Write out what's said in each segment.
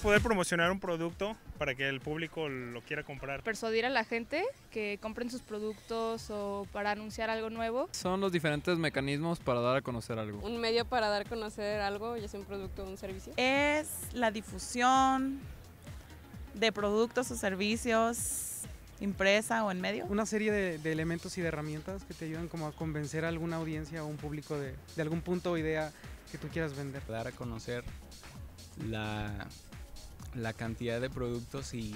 poder promocionar un producto para que el público lo quiera comprar. Persuadir a la gente que compren sus productos o para anunciar algo nuevo. Son los diferentes mecanismos para dar a conocer algo. Un medio para dar a conocer algo, ya sea un producto o un servicio. Es la difusión de productos o servicios impresa o en medio. Una serie de elementos y de herramientas que te ayudan como a convencer a alguna audiencia o un público de algún punto o idea que tú quieras vender. Dar a conocer la cantidad de productos y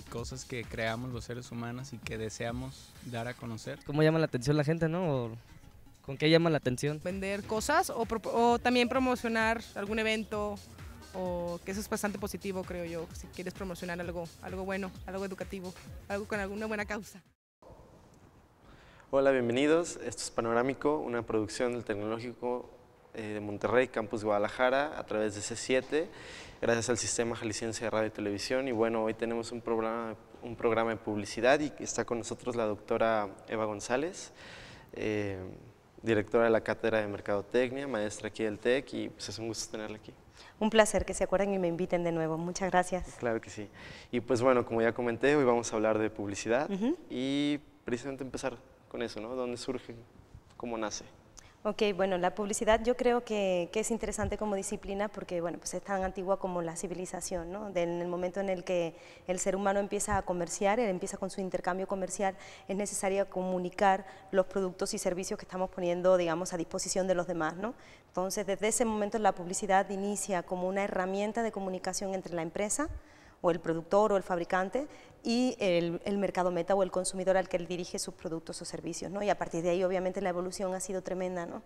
cosas que creamos los seres humanos y que deseamos dar a conocer. ¿Cómo llama la atención la gente, no? ¿O con qué llama la atención? Vender cosas o también promocionar algún evento, o que eso es bastante positivo, creo yo, si quieres promocionar algo bueno, algo educativo, algo con alguna buena causa. Hola, bienvenidos. Esto es Panorámico, una producción del Tecnológico de Monterrey, Campus Guadalajara, a través de C7, gracias al Sistema Jalisciense de Radio y Televisión. Y bueno, hoy tenemos un programa de publicidad y está con nosotros la doctora Eva González, directora de la Cátedra de Mercadotecnia, maestra aquí del TEC, y pues es un gusto tenerla aquí. Un placer que se acuerden y me inviten de nuevo. Muchas gracias. Claro que sí. Y pues bueno, como ya comenté, hoy vamos a hablar de publicidad y precisamente empezar con eso, ¿no? ¿Dónde surge? ¿Cómo nace? Ok, bueno, la publicidad yo creo que es interesante como disciplina porque, bueno, pues es tan antigua como la civilización, ¿no? En el momento en el que el ser humano empieza a comerciar, él empieza con su intercambio comercial, es necesario comunicar los productos y servicios que estamos poniendo, digamos, a disposición de los demás, ¿no? Entonces, desde ese momento la publicidad inicia como una herramienta de comunicación entre la empresa o el productor o el fabricante y el mercado meta o el consumidor al que él dirige sus productos o servicios, ¿no? Y a partir de ahí obviamente la evolución ha sido tremenda, ¿no?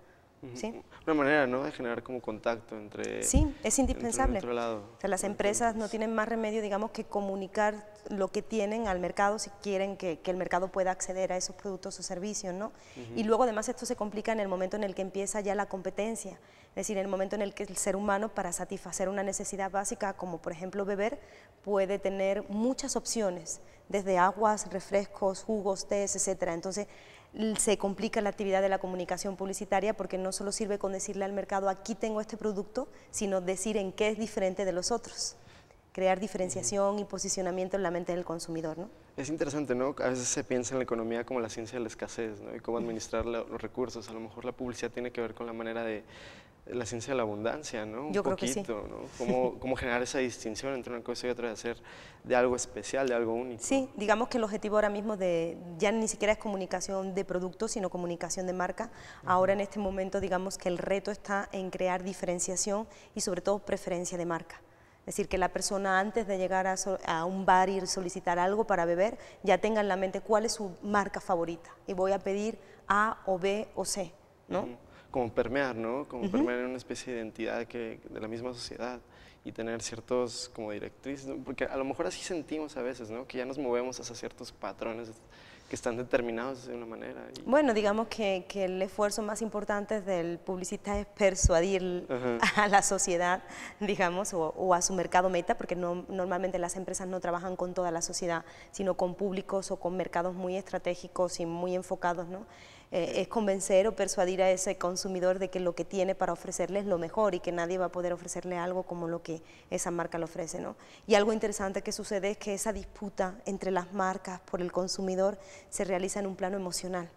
¿Sí? Una manera, ¿no?, de generar como contacto entre... Sí, es indispensable. Lado, o sea, las empresas no tienen más remedio, digamos, que comunicar lo que tienen al mercado si quieren que el mercado pueda acceder a esos productos o servicios, ¿no? Y luego además esto se complica en el momento en el que empieza ya la competencia, es decir, en el momento en el que el ser humano, para satisfacer una necesidad básica como por ejemplo beber, puede tener muchas opciones, desde aguas, refrescos, jugos, tés, etcétera. Entonces se complica la actividad de la comunicación publicitaria porque no solo sirve con decirle al mercado aquí tengo este producto, sino decir en qué es diferente de los otros, crear diferenciación y posicionamiento en la mente del consumidor, ¿no? Es interesante, ¿no? A veces se piensa en la economía como la ciencia de la escasez, ¿no? Y cómo administrar los recursos. A lo mejor la publicidad tiene que ver con la manera de la ciencia de la abundancia, ¿no? Yo creo que sí. ¿No? Cómo generar esa distinción entre una cosa y otra, de hacer de algo especial, de algo único. Sí, digamos que el objetivo ahora mismo ya ni siquiera es comunicación de productos, sino comunicación de marca. Ahora en este momento digamos que el reto está en crear diferenciación y sobre todo preferencia de marca. Es decir, que la persona antes de llegar a un bar y solicitar algo para beber, ya tenga en la mente cuál es su marca favorita y voy a pedir A o B o C, ¿no? Como permear, ¿no? Como permear en una especie de identidad de la misma sociedad y tener ciertos como directrices, ¿no? Porque a lo mejor así sentimos a veces, ¿no? Que ya nos movemos hacia ciertos patrones que están determinados de una manera. Bueno, digamos que el esfuerzo más importante del publicista es persuadir a la sociedad, digamos, o a su mercado meta, porque normalmente las empresas no trabajan con toda la sociedad, sino con públicos o con mercados muy estratégicos y muy enfocados, ¿no? Es convencer o persuadir a ese consumidor de que lo que tiene para ofrecerle es lo mejor y que nadie va a poder ofrecerle algo como lo que esa marca le ofrece, ¿no? Y algo interesante que sucede es que esa disputa entre las marcas por el consumidor se realiza en un plano emocional,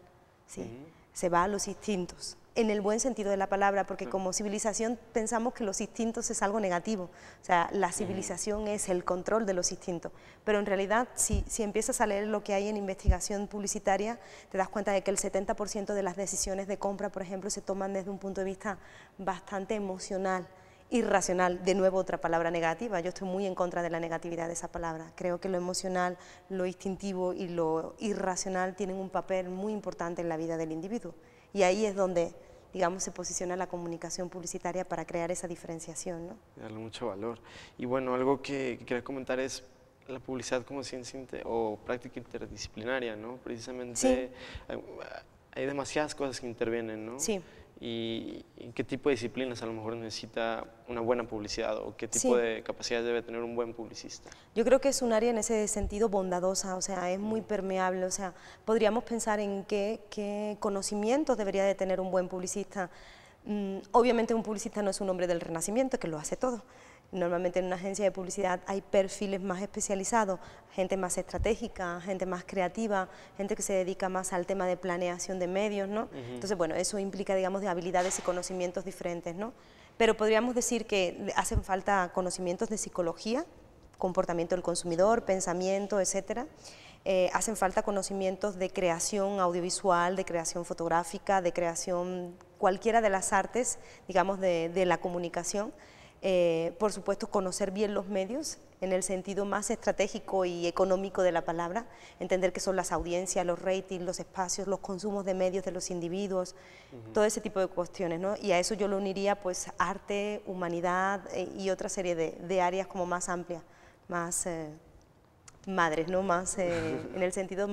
¿sí? Se va a los instintos, en el buen sentido de la palabra, porque como civilización pensamos que los instintos es algo negativo, o sea, la civilización es el control de los instintos, pero en realidad si empiezas a leer lo que hay en investigación publicitaria, te das cuenta de que el 70% de las decisiones de compra, por ejemplo, se toman desde un punto de vista bastante emocional, irracional, de nuevo otra palabra negativa. Yo estoy muy en contra de la negatividad de esa palabra. Creo que lo emocional, lo instintivo y lo irracional tienen un papel muy importante en la vida del individuo. Y ahí es donde, digamos, se posiciona la comunicación publicitaria para crear esa diferenciación, ¿no? Darle mucho valor. Y bueno, algo que quería comentar es la publicidad como ciencia o práctica interdisciplinaria, ¿no? Precisamente sí. Hay demasiadas cosas que intervienen, ¿no? Sí. ¿Y qué tipo de disciplinas a lo mejor necesita una buena publicidad o qué tipo de capacidades debe tener un buen publicista? Yo creo que es un área en ese sentido bondadosa, o sea, es muy permeable, o sea, podríamos pensar en qué conocimientos debería de tener un buen publicista. Obviamente un publicista no es un hombre del Renacimiento que lo hace todo. Normalmente en una agencia de publicidad hay perfiles más especializados, gente más estratégica, gente más creativa, gente que se dedica más al tema de planeación de medios, ¿no? Entonces, bueno, eso implica, digamos, de habilidades y conocimientos diferentes, ¿no? Pero podríamos decir que hacen falta conocimientos de psicología, comportamiento del consumidor, pensamiento, etcétera. Hacen falta conocimientos de creación audiovisual, de creación fotográfica, de creación cualquiera de las artes, digamos, de la comunicación. Por supuesto, conocer bien los medios en el sentido más estratégico y económico de la palabra, entender qué son las audiencias, los ratings, los espacios, los consumos de medios de los individuos, todo ese tipo de cuestiones, ¿no? Y a eso yo lo uniría pues arte, humanidad y otra serie de áreas como más amplias, más madres, ¿no? Más en el sentido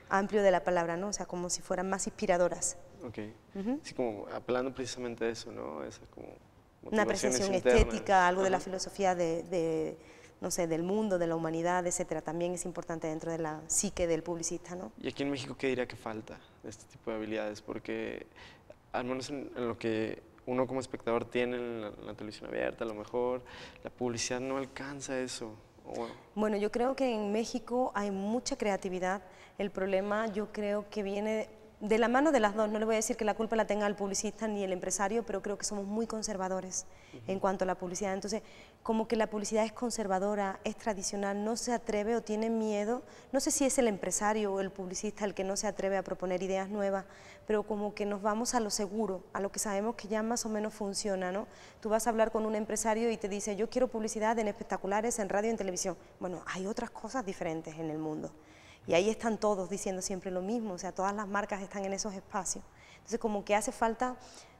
amplio de la palabra, ¿no? O sea, como si fueran más inspiradoras. Ok, sí, como apelando precisamente a eso, ¿no? Esa como una apreciación estética, algo de la filosofía no sé, del mundo, de la humanidad, etcétera, también es importante dentro de la psique del publicista, ¿no? ¿Y aquí en México qué diría que falta de este tipo de habilidades? Porque al menos en lo que uno como espectador tiene en la televisión abierta, a lo mejor la publicidad no alcanza eso. Bueno, yo creo que en México hay mucha creatividad. El problema yo creo que viene de la mano de las dos. No le voy a decir que la culpa la tenga el publicista ni el empresario, pero creo que somos muy conservadores en cuanto a la publicidad. Entonces, como que la publicidad es conservadora, es tradicional, no se atreve o tiene miedo. No sé si es el empresario o el publicista el que no se atreve a proponer ideas nuevas, pero como que nos vamos a lo seguro, a lo que sabemos que ya más o menos funciona, ¿no? Tú vas a hablar con un empresario y te dice, yo quiero publicidad en espectaculares, en radio y en televisión. Bueno, hay otras cosas diferentes en el mundo. Y ahí están todos diciendo siempre lo mismo, o sea, todas las marcas están en esos espacios. Entonces, como que hace falta,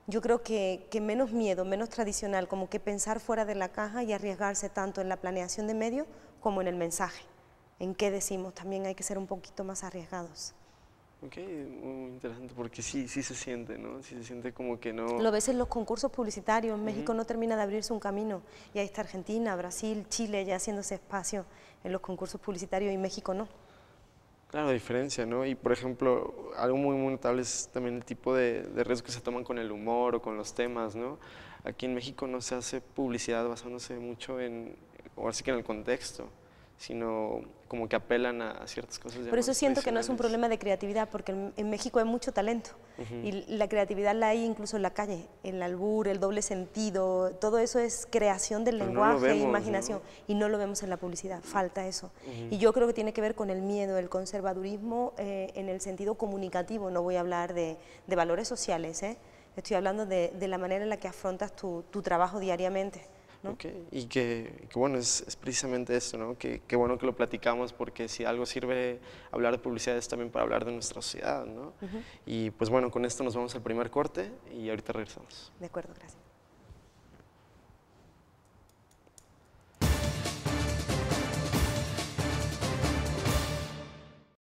yo creo que menos miedo, menos tradicional, como que pensar fuera de la caja y arriesgarse tanto en la planeación de medios como en el mensaje. En qué decimos, también hay que ser un poquito más arriesgados. Ok, muy interesante, porque sí se siente, ¿no? Sí se siente como que no... Lo ves en los concursos publicitarios, México no termina de abrirse un camino, y ahí está Argentina, Brasil, Chile ya haciéndose espacio en los concursos publicitarios y México no. Claro, diferencia, ¿no? Y por ejemplo, algo muy notable es también el tipo de riesgos que se toman con el humor o con los temas, ¿no? Aquí en México no se hace publicidad basándose mucho o así que en el contexto, sino como que apelan a ciertas cosas. Por eso siento que no es un problema de creatividad, porque en México hay mucho talento y la creatividad la hay incluso en la calle, el albur, el doble sentido, todo eso es creación del lenguaje e imaginación, ¿no? Y no lo vemos en la publicidad, falta eso. Y yo creo que tiene que ver con el miedo, el conservadurismo en el sentido comunicativo, no voy a hablar de valores sociales, estoy hablando de la manera en la que afrontas tu trabajo diariamente. ¿no? Okay. Y que bueno, es precisamente esto, ¿no? Que bueno que lo platicamos, porque si algo sirve hablar de publicidad es también para hablar de nuestra sociedad, ¿no? Y pues bueno, con esto nos vamos al primer corte y ahorita regresamos. De acuerdo, gracias.